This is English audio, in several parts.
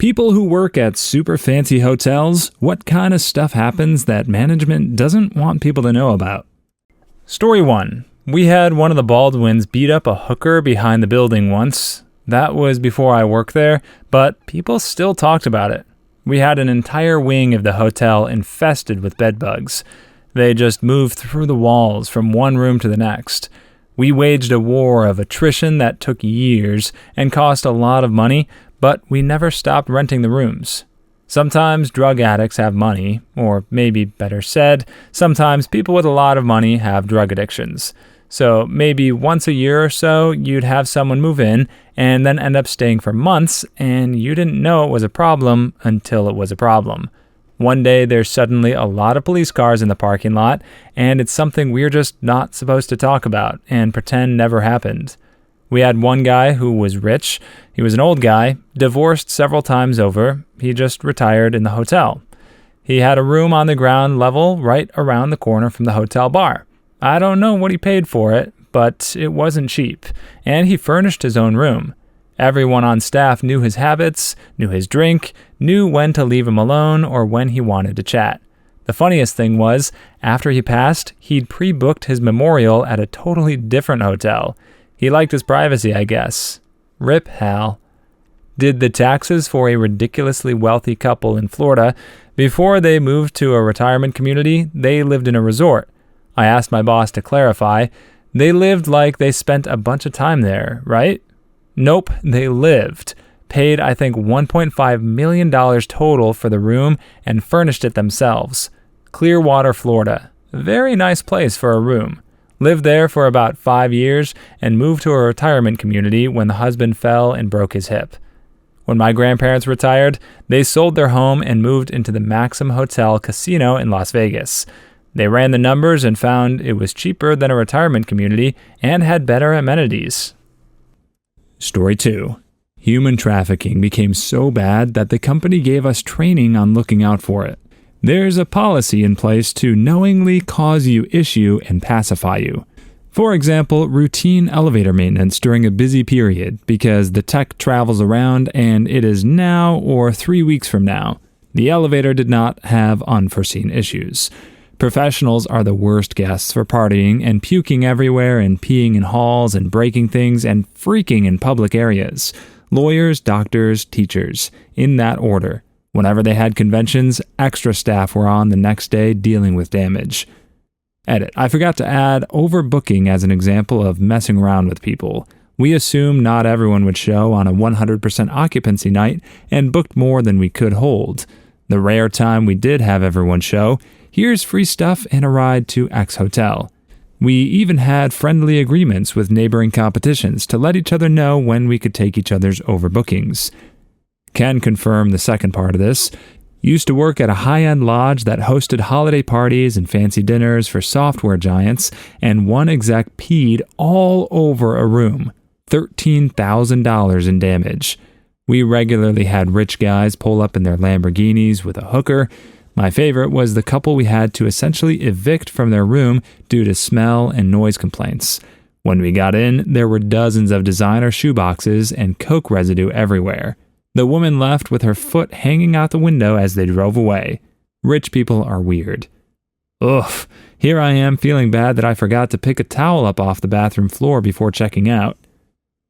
People who work at super fancy hotels, what kind of stuff happens that management doesn't want people to know about? Story 1. We had one of the Baldwins beat up a hooker behind the building once. That was before I worked there, but people still talked about it. We had an entire wing of the hotel infested with bedbugs. They just moved through the walls from one room to the next. We waged a war of attrition that took years and cost a lot of money, but we never stopped renting the rooms. Sometimes drug addicts have money, or maybe better said, sometimes people with a lot of money have drug addictions. So maybe once a year or so, you'd have someone move in and then end up staying for months, and you didn't know it was a problem until it was a problem. One day there's suddenly a lot of police cars in the parking lot, and it's something we're just not supposed to talk about and pretend never happened. We had one guy who was rich. He was an old guy, divorced several times over. He just retired in the hotel. He had a room on the ground level right around the corner from the hotel bar. I don't know what he paid for it, but it wasn't cheap, and he furnished his own room. Everyone on staff knew his habits, knew his drink, knew when to leave him alone or when he wanted to chat. The funniest thing was, after he passed, he'd pre-booked his memorial at a totally different hotel. He liked his privacy, I guess. Rip Hal. Did the taxes for a ridiculously wealthy couple in Florida. Before they moved to a retirement community, they lived in a resort. I asked my boss to clarify. They lived like they spent a bunch of time there, right? Nope, they lived. Paid, I think, $1.5 million total for the room and furnished it themselves. Clearwater, Florida. Very nice place for a room. Lived there for about 5 years and moved to a retirement community when the husband fell and broke his hip. When my grandparents retired, they sold their home and moved into the Maxim Hotel Casino in Las Vegas. They ran the numbers and found it was cheaper than a retirement community and had better amenities. Story 2. Human trafficking became so bad that the company gave us training on looking out for it. There's a policy in place to knowingly cause you issue and pacify you. For example, routine elevator maintenance during a busy period because the tech travels around and it is now or 3 weeks from now. The elevator did not have unforeseen issues. Professionals are the worst guests for partying and puking everywhere and peeing in halls and breaking things and freaking in public areas. Lawyers, doctors, teachers, in that order. Whenever they had conventions, extra staff were on the next day dealing with damage. Edit. I forgot to add overbooking as an example of messing around with people. We assumed not everyone would show on a 100% occupancy night and booked more than we could hold. The rare time we did have everyone show, here's free stuff and a ride to X hotel. We even had friendly agreements with neighboring competitions to let each other know when we could take each other's overbookings. Can confirm the second part of this. Used to work at a high-end lodge that hosted holiday parties and fancy dinners for software giants, and one exec peed all over a room. $13,000 in damage. We regularly had rich guys pull up in their Lamborghinis with a hooker. My favorite was the couple we had to essentially evict from their room due to smell and noise complaints. When we got in, there were dozens of designer shoeboxes and coke residue everywhere. The woman left with her foot hanging out the window as they drove away. Rich people are weird. Ugh, here I am feeling bad that I forgot to pick a towel up off the bathroom floor before checking out.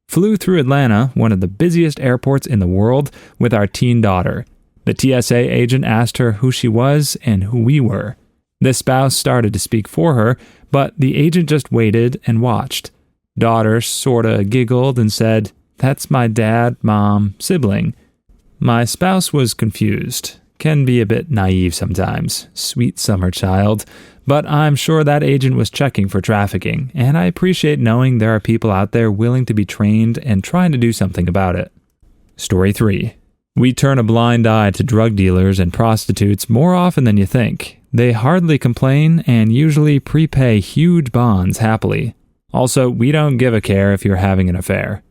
Flew through Atlanta, one of the busiest airports in the world, with our teen daughter. The TSA agent asked her who she was and who we were. The spouse started to speak for her, but the agent just waited and watched. Daughter sorta giggled and said, "That's my dad, mom, sibling." My spouse was confused. Can be a bit naive sometimes. Sweet summer child. But I'm sure that agent was checking for trafficking, and I appreciate knowing there are people out there willing to be trained and trying to do something about it. Story 3. We turn a blind eye to drug dealers and prostitutes more often than you think. They hardly complain and usually prepay huge bonds happily. Also, we don't give a care if you're having an affair.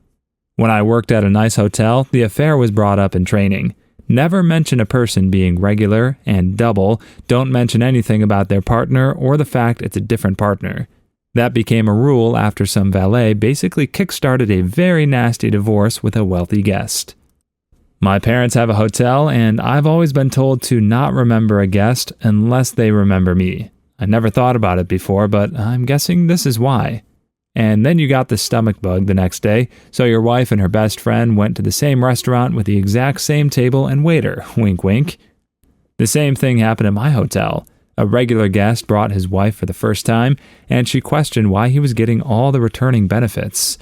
When I worked at a nice hotel, the affair was brought up in training. Never mention a person being regular, and double, don't mention anything about their partner or the fact it's a different partner. That became a rule after some valet basically kickstarted a very nasty divorce with a wealthy guest. My parents have a hotel, and I've always been told to not remember a guest unless they remember me. I never thought about it before, but I'm guessing this is why. And then you got the stomach bug the next day, so your wife and her best friend went to the same restaurant with the exact same table and waiter, wink wink. The same thing happened at my hotel. A regular guest brought his wife for the first time, and she questioned why he was getting all the returning benefits.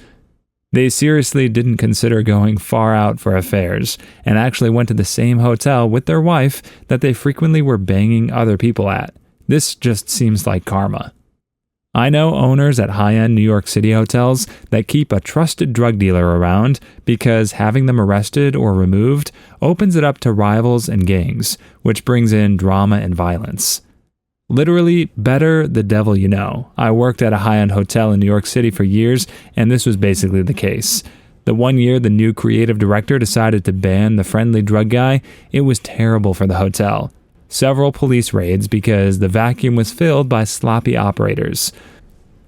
They seriously didn't consider going far out for affairs, and actually went to the same hotel with their wife that they frequently were banging other people at. This just seems like karma. I know owners at high-end New York City hotels that keep a trusted drug dealer around because having them arrested or removed opens it up to rivals and gangs, which brings in drama and violence. Literally, better the devil you know. I worked at a high-end hotel in New York City for years, and this was basically the case. The one year the new creative director decided to ban the friendly drug guy, it was terrible for the hotel. Several police raids because the vacuum was filled by sloppy operators.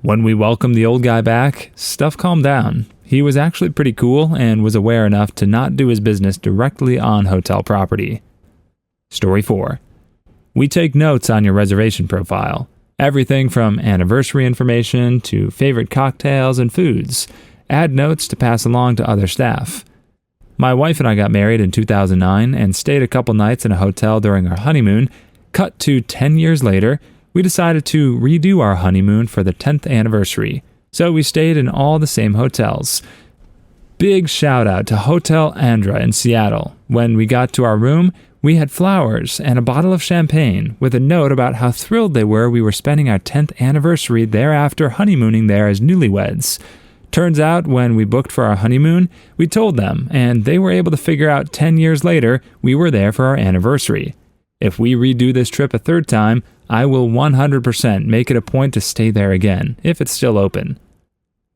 When we welcomed the old guy back, stuff calmed down. He was actually pretty cool and was aware enough to not do his business directly on hotel property. Story 4. We take notes on your reservation profile. Everything from anniversary information to favorite cocktails and foods. Add notes to pass along to other staff. My wife and I got married in 2009 and stayed a couple nights in a hotel during our honeymoon. Cut to 10 years later, we decided to redo our honeymoon for the 10th anniversary, so we stayed in all the same hotels. Big shout out to Hotel Andra in Seattle. When we got to our room, we had flowers and a bottle of champagne with a note about how thrilled they were we were spending our 10th anniversary thereafter honeymooning there as newlyweds. Turns out when we booked for our honeymoon, we told them, and they were able to figure out 10 years later we were there for our anniversary. If we redo this trip a third time, I will 100% make it a point to stay there again, if it's still open.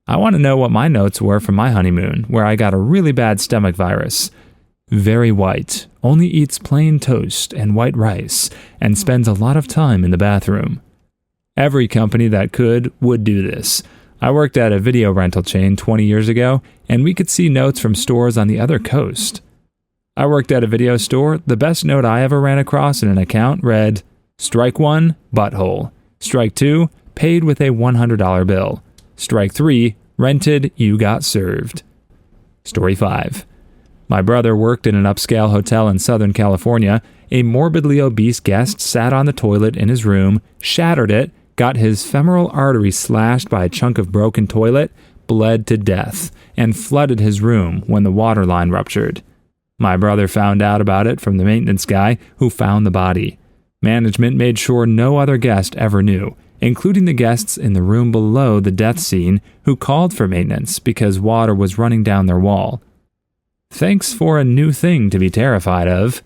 I want to know what my notes were from my honeymoon, where I got a really bad stomach virus. Very white, only eats plain toast and white rice, and spends a lot of time in the bathroom. Every company that could would do this. I worked at a video rental chain 20 years ago, and we could see notes from stores on the other coast. I worked at a video store. The best note I ever ran across in an account read, Strike 1, butthole. Strike 2, paid with a $100 bill. Strike 3, rented, you got served. Story 5. My brother worked in an upscale hotel in Southern California. A morbidly obese guest sat on the toilet in his room, shattered it, got his femoral artery slashed by a chunk of broken toilet, bled to death, and flooded his room when the water line ruptured. My brother found out about it from the maintenance guy who found the body. Management made sure no other guest ever knew, including the guests in the room below the death scene who called for maintenance because water was running down their wall. Thanks for a new thing to be terrified of.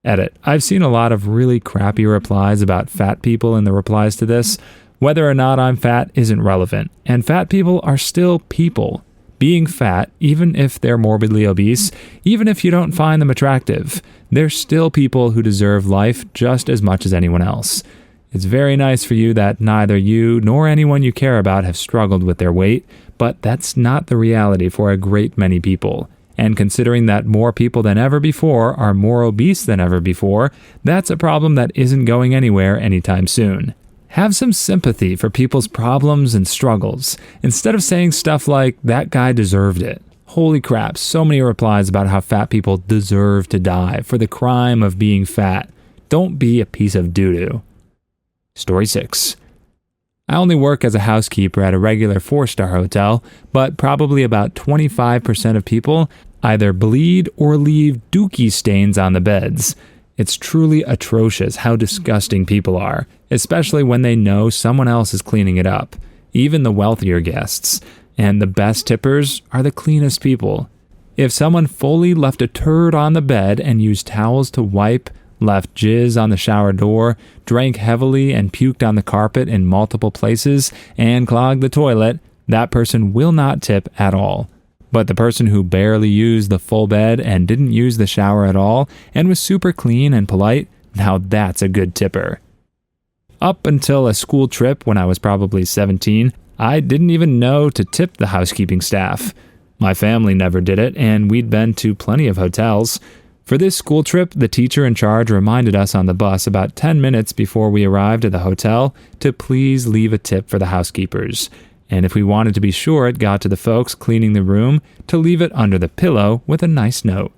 Edit. I've seen a lot of really crappy replies about fat people in the replies to this. Whether or not I'm fat isn't relevant, and fat people are still people. Being fat, even if they're morbidly obese, even if you don't find them attractive, they're still people who deserve life just as much as anyone else. It's very nice for you that neither you nor anyone you care about have struggled with their weight, but that's not the reality for a great many people. And considering that more people than ever before are more obese than ever before, that's a problem that isn't going anywhere anytime soon. Have some sympathy for people's problems and struggles, instead of saying stuff like, that guy deserved it. Holy crap, so many replies about how fat people deserve to die for the crime of being fat. Don't be a piece of doo-doo. Story 6. I only work as a housekeeper at a regular 4-star hotel, but probably about 25% of people either bleed or leave dookie stains on the beds. It's truly atrocious how disgusting people are, especially when they know someone else is cleaning it up, even the wealthier guests. And the best tippers are the cleanest people. If someone fully left a turd on the bed and used towels to wipe, left jizz on the shower door, drank heavily and puked on the carpet in multiple places, and clogged the toilet, that person will not tip at all. But the person who barely used the full bed and didn't use the shower at all and was super clean and polite, now that's a good tipper. Up until a school trip when I was probably 17, I didn't even know to tip the housekeeping staff. My family never did it, and we'd been to plenty of hotels. For this school trip, the teacher in charge reminded us on the bus about 10 minutes before we arrived at the hotel to please leave a tip for the housekeepers. And if we wanted to be sure it got to the folks cleaning the room, to leave it under the pillow with a nice note.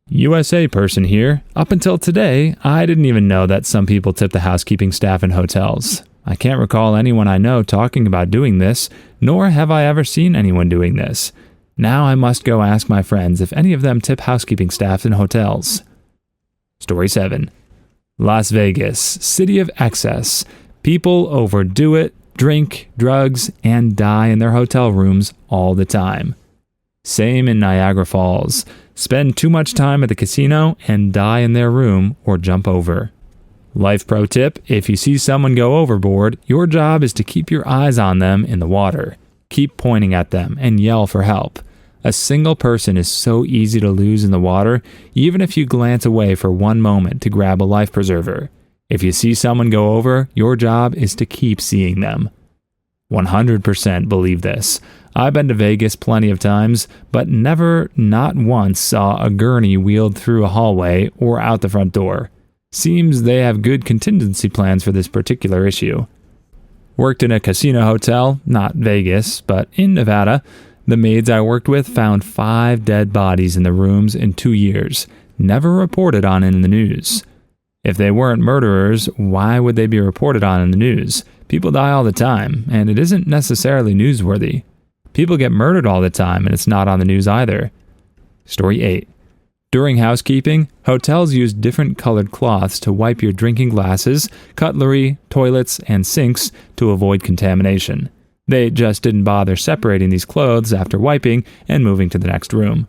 USA person here. Up until today, I didn't even know that some people tip the housekeeping staff in hotels. I can't recall anyone I know talking about doing this, nor have I ever seen anyone doing this. Now I must go ask my friends if any of them tip housekeeping staff in hotels. Story 7. Las Vegas, city of excess. People overdo it, drink, drugs, and die in their hotel rooms all the time. Same in Niagara Falls. Spend too much time at the casino and die in their room or jump over. Life pro tip, if you see someone go overboard, your job is to keep your eyes on them in the water. Keep pointing at them and yell for help. A single person is so easy to lose in the water, even if you glance away for one moment to grab a life preserver. If you see someone go over, your job is to keep seeing them. 100% believe this. I've been to Vegas plenty of times, but never, not once, saw a gurney wheeled through a hallway or out the front door. Seems they have good contingency plans for this particular issue. Worked in a casino hotel, not Vegas, but in Nevada. The maids I worked with found 5 dead bodies in the rooms in 2 years, never reported on in the news. If they weren't murderers, why would they be reported on in the news? People die all the time, and it isn't necessarily newsworthy. People get murdered all the time, and it's not on the news either. Story 8. During housekeeping, hotels use different colored cloths to wipe your drinking glasses, cutlery, toilets, and sinks to avoid contamination. They just didn't bother separating these clothes after wiping and moving to the next room.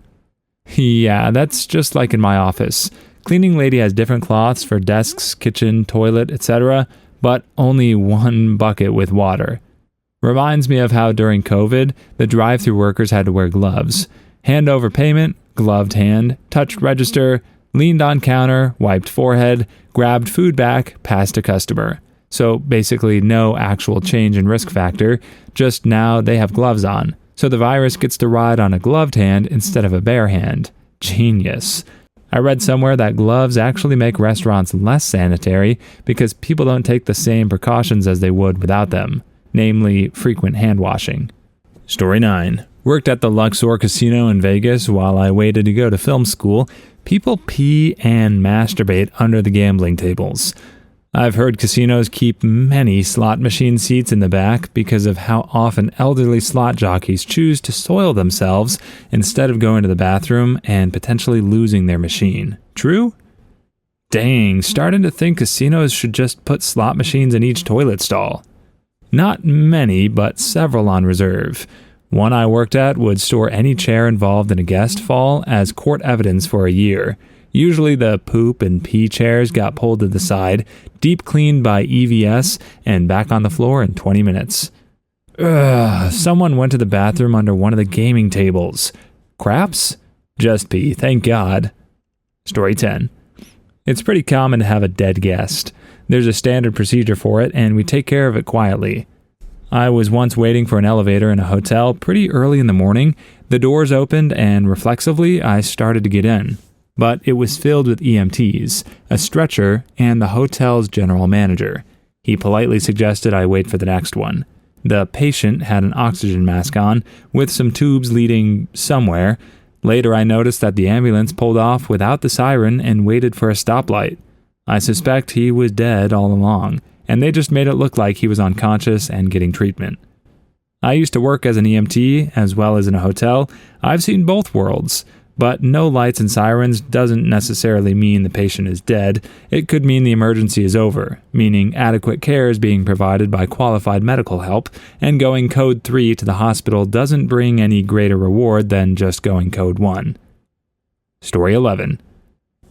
Yeah, that's just like in my office. Cleaning lady has different cloths for desks, kitchen, toilet, etc., but only one bucket with water. Reminds me of how during COVID, the drive-thru workers had to wear gloves. Hand over payment, gloved hand, touched register, leaned on counter, wiped forehead, grabbed food back, passed to customer. So basically no actual change in risk factor, just now they have gloves on. So the virus gets to ride on a gloved hand instead of a bare hand. Genius. I read somewhere that gloves actually make restaurants less sanitary because people don't take the same precautions as they would without them, namely frequent hand washing. Story 9. Worked at the Luxor Casino in Vegas while I waited to go to film school. People pee and masturbate under the gambling tables. I've heard casinos keep many slot machine seats in the back because of how often elderly slot jockeys choose to soil themselves instead of going to the bathroom and potentially losing their machine. True? Dang, starting to think casinos should just put slot machines in each toilet stall. Not many, but several on reserve. One I worked at would store any chair involved in a guest fall as court evidence for a year. Usually the poop and pee chairs got pulled to the side, deep cleaned by EVS, and back on the floor in 20 minutes. Someone went to the bathroom under one of the gaming tables. Craps? Just pee, thank God. Story 10. It's pretty common to have a dead guest. There's a standard procedure for it, and we take care of it quietly. I was once waiting for an elevator in a hotel pretty early in the morning. The doors opened, and reflexively, I started to get in. But it was filled with EMTs, a stretcher, and the hotel's general manager. He politely suggested I wait for the next one. The patient had an oxygen mask on, with some tubes leading somewhere. Later I noticed that the ambulance pulled off without the siren and waited for a stoplight. I suspect he was dead all along, and they just made it look like he was unconscious and getting treatment. I used to work as an EMT, as well as in a hotel. I've seen both worlds. But no lights and sirens doesn't necessarily mean the patient is dead. It could mean the emergency is over, meaning adequate care is being provided by qualified medical help, and going code 3 to the hospital doesn't bring any greater reward than just going code 1. Story 11.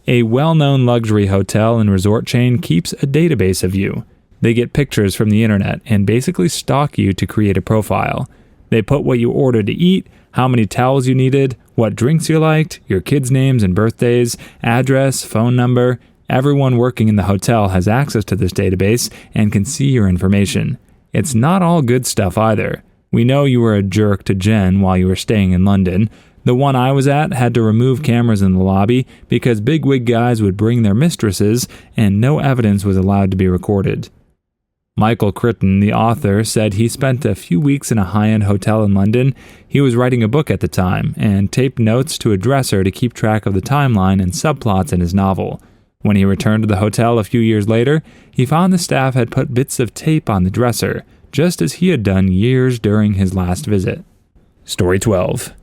A well-known luxury hotel and resort chain keeps a database of you. They get pictures from the internet and basically stalk you to create a profile. They put what you ordered to eat, how many towels you needed, what drinks you liked, your kids' names and birthdays, address, phone number. Everyone working in the hotel has access to this database and can see your information. It's not all good stuff either. We know you were a jerk to Jen while you were staying in London. The one I was at had to remove cameras in the lobby because bigwig guys would bring their mistresses and no evidence was allowed to be recorded. Michael Crichton, the author, said he spent a few weeks in a high-end hotel in London. He was writing a book at the time and taped notes to a dresser to keep track of the timeline and subplots in his novel. When he returned to the hotel a few years later, he found the staff had put bits of tape on the dresser, just as he had done years during his last visit. Story 12.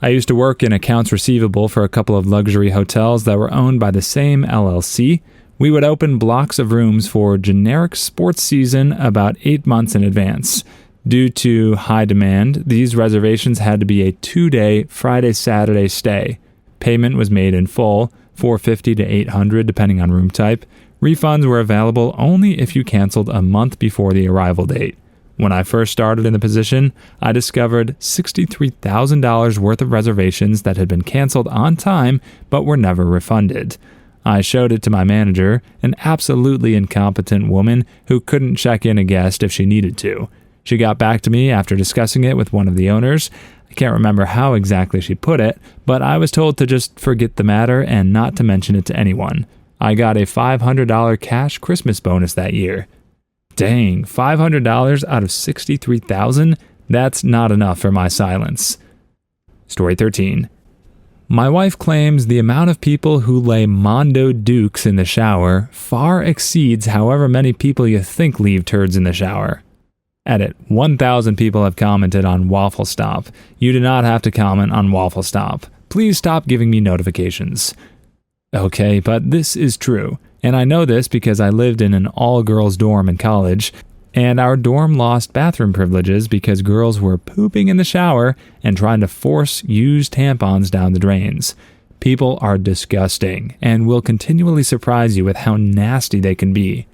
I used to work in accounts receivable for a couple of luxury hotels that were owned by the same LLC. We would open blocks of rooms for generic sports season about 8 months in advance. Due to high demand, these reservations had to be a 2-day Friday-Saturday stay. Payment was made in full, $450 to $800 depending on room type. Refunds were available only if you canceled a month before the arrival date. When I first started in the position, I discovered $63,000 worth of reservations that had been canceled on time but were never refunded. I showed it to my manager, an absolutely incompetent woman who couldn't check in a guest if she needed to. She got back to me after discussing it with one of the owners. I can't remember how exactly she put it, but I was told to just forget the matter and not to mention it to anyone. I got a $500 cash Christmas bonus that year. Dang, $500 out of $63,000? That's not enough for my silence. Story 13. My wife claims the amount of people who lay Mondo Dukes in the shower far exceeds however many people you think leave turds in the shower. Edit. 1,000 people have commented on Waffle Stop. You do not have to comment on Waffle Stop. Please stop giving me notifications. Okay, but this is true. And I know this because I lived in an all-girls dorm in college, and our dorm lost bathroom privileges because girls were pooping in the shower and trying to force used tampons down the drains. People are disgusting and will continually surprise you with how nasty they can be.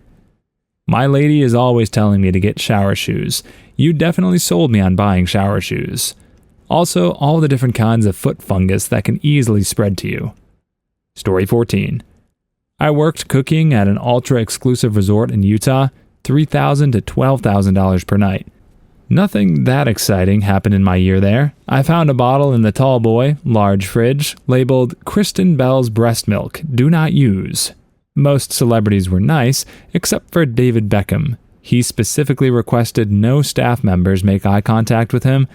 My lady is always telling me to get shower shoes. You definitely sold me on buying shower shoes. Also, all the different kinds of foot fungus that can easily spread to you. Story 14. I worked cooking at an ultra-exclusive resort in Utah, $3,000 to $12,000 per night. Nothing that exciting happened in my year there. I found a bottle in the tall boy, large fridge, labeled Kristen Bell's breast milk, do not use. Most celebrities were nice, except for David Beckham. He specifically requested no staff members make eye contact with him.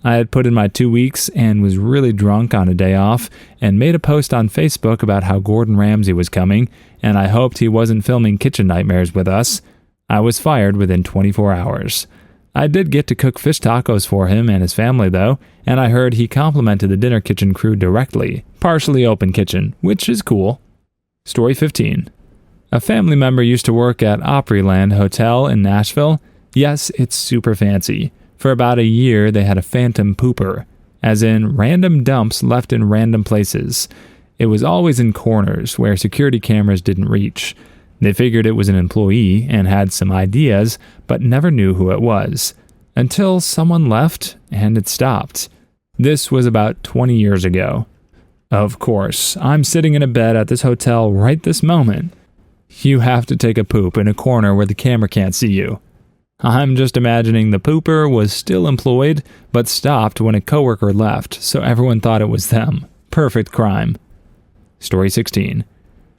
I had put in my 2 weeks and was really drunk on a day off and made a post on Facebook about how Gordon Ramsay was coming, and I hoped he wasn't filming Kitchen Nightmares with us. I was fired within 24 hours. I did get to cook fish tacos for him and his family, though, and I heard he complimented the dinner kitchen crew directly. Partially open kitchen, which is cool. Story 15. A family member used to work at Opryland Hotel in Nashville. Yes, it's super fancy. For about a year, they had a phantom pooper, as in random dumps left in random places. It was always in corners where security cameras didn't reach. They figured it was an employee and had some ideas, but never knew who it was. Until someone left and it stopped. This was about 20 years ago. Of course, I'm sitting in a bed at this hotel right this moment. You have to take a poop in a corner where the camera can't see you. I'm just imagining the pooper was still employed, but stopped when a coworker left, so everyone thought it was them. Perfect crime. Story 16.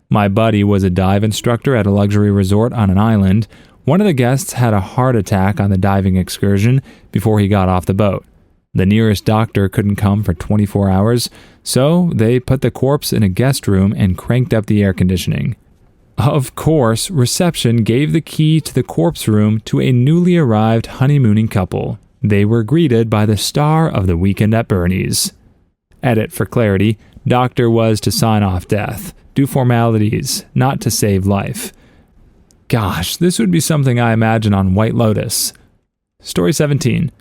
My buddy was a dive instructor at a luxury resort on an island. One of the guests had a heart attack on the diving excursion before he got off the boat. The nearest doctor couldn't come for 24 hours, so they put the corpse in a guest room and cranked up the air conditioning. Of course, reception gave the key to the corpse room to a newly arrived honeymooning couple. They were greeted by the star of the Weekend at Bernie's. Edit for clarity, doctor was to sign off death, do formalities, not to save life. Gosh, this would be something I imagine on White Lotus. Story 17.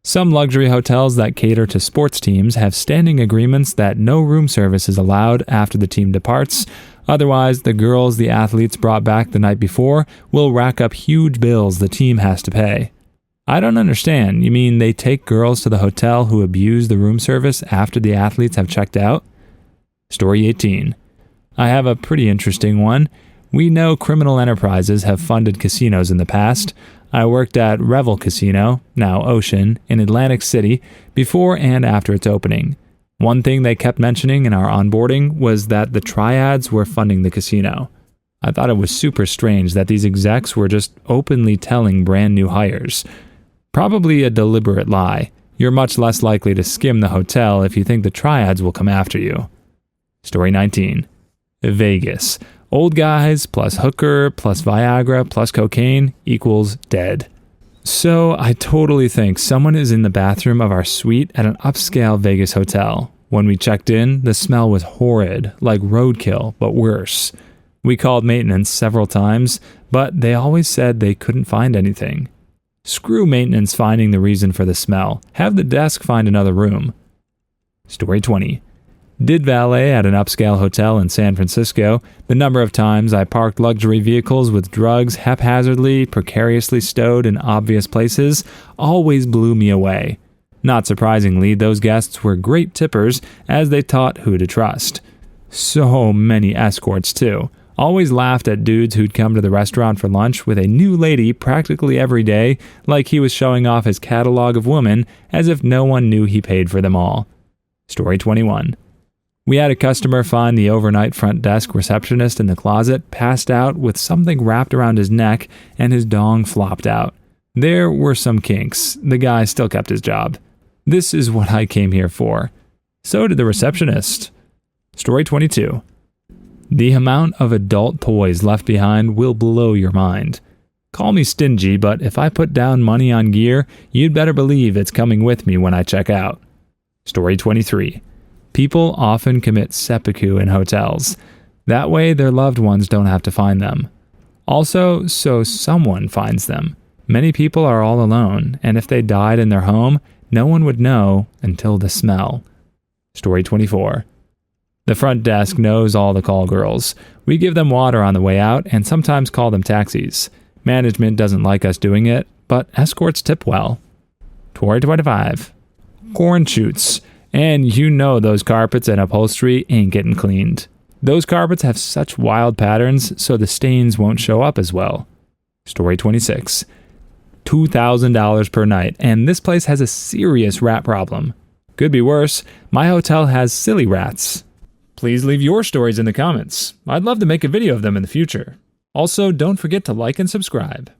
Some luxury hotels that cater to sports teams have standing agreements that no room service is allowed after the team departs. Otherwise, the girls the athletes brought back the night before will rack up huge bills the team has to pay. I don't understand. You mean they take girls to the hotel who abuse the room service after the athletes have checked out? Story 18. I have a pretty interesting one. We know criminal enterprises have funded casinos in the past. I worked at Revel Casino, now Ocean, in Atlantic City before and after its opening. One thing they kept mentioning in our onboarding was that the triads were funding the casino. I thought it was super strange that these execs were just openly telling brand new hires. Probably a deliberate lie. You're much less likely to skim the hotel if you think the triads will come after you. Story 19. Vegas. Old guys plus hooker plus Viagra plus cocaine equals dead. So I totally think someone is in the bathroom of our suite at an upscale Vegas hotel. When we checked in, the smell was horrid, like roadkill, but worse. We called maintenance several times, but they always said they couldn't find anything. Screw maintenance finding the reason for the smell. Have the desk find another room. Story 20. Did valet at an upscale hotel in San Francisco. The number of times I parked luxury vehicles with drugs haphazardly, precariously stowed in obvious places always blew me away. Not surprisingly, those guests were great tippers as they taught who to trust. So many escorts, too. Always laughed at dudes who'd come to the restaurant for lunch with a new lady practically every day, like he was showing off his catalog of women as if no one knew he paid for them all. Story 21. We had a customer find the overnight front desk receptionist in the closet, passed out with something wrapped around his neck, and his dong flopped out. There were some kinks. The guy still kept his job. This is what I came here for. So did the receptionist. Story 22. The amount of adult toys left behind will blow your mind. Call me stingy, but if I put down money on gear, you'd better believe it's coming with me when I check out. Story 23. People often commit seppuku in hotels. That way their loved ones don't have to find them. Also, so someone finds them. Many people are all alone, and if they died in their home, no one would know until the smell. Story 24. The front desk knows all the call girls. We give them water on the way out and sometimes call them taxis. Management doesn't like us doing it, but escorts tip well. Story 25. Corn shoots. And you know those carpets and upholstery ain't getting cleaned. Those carpets have such wild patterns, so the stains won't show up as well. Story 26. $2,000 per night, and this place has a serious rat problem. Could be worse. My hotel has silly rats. Please leave your stories in the comments. I'd love to make a video of them in the future. Also, don't forget to like and subscribe.